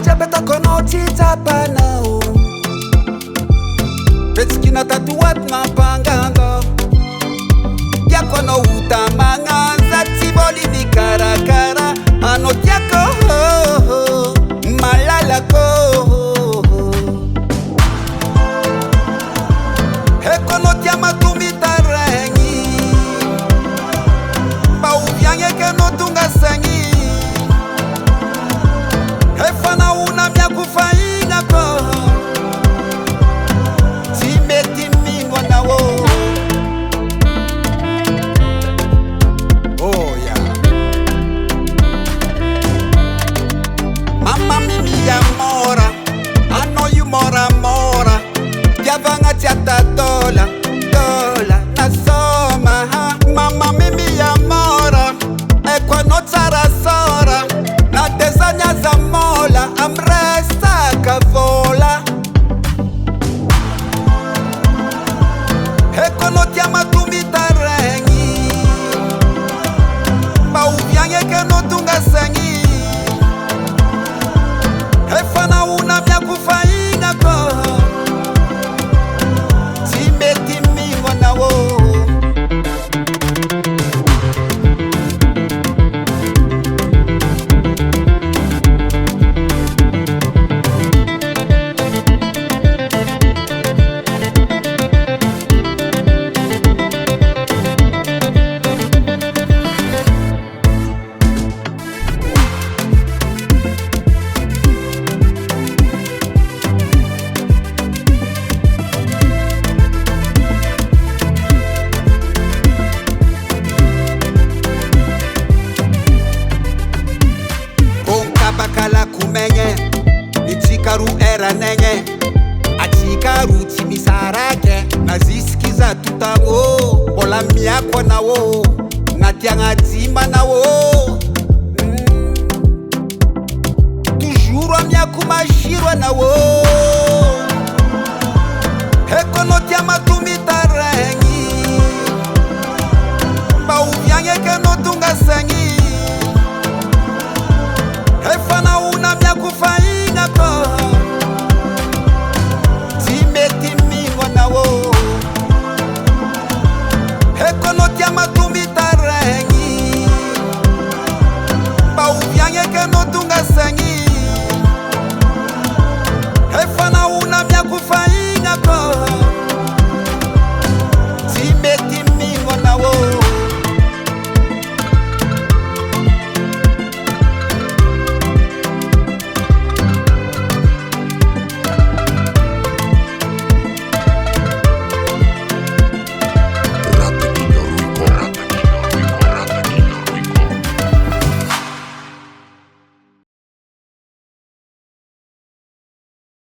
acha beta kono tita panao petskina tatuat na pangando ya kono uta manganza tiboli ni karakara ano tiako malala ko he kono tiama tumita rengi ba uvianye ke no tunga sangi he fana una mia kufainga ko si meti mino na wo. Oh yeah. Mama mimi ya mora, I know you mora mora. Yavanga chata dola na soma ha. Mama mimi ya mora, ekwa no tsara sora. Na desanya za mola, amresta kavola. Ekono tiama tumita rengi ba uvianye ke no tunga sangi hefana una mia kufainga ko si meti mino na wo. Bakala kumenye nichikaru era nenye achikaru timisarake nazisikiza tutango bola miako nawo natianga dzima nawo toujours miako mashirwa nawo hekono tiama tumita rengi ba uvianye ke no tunga sangi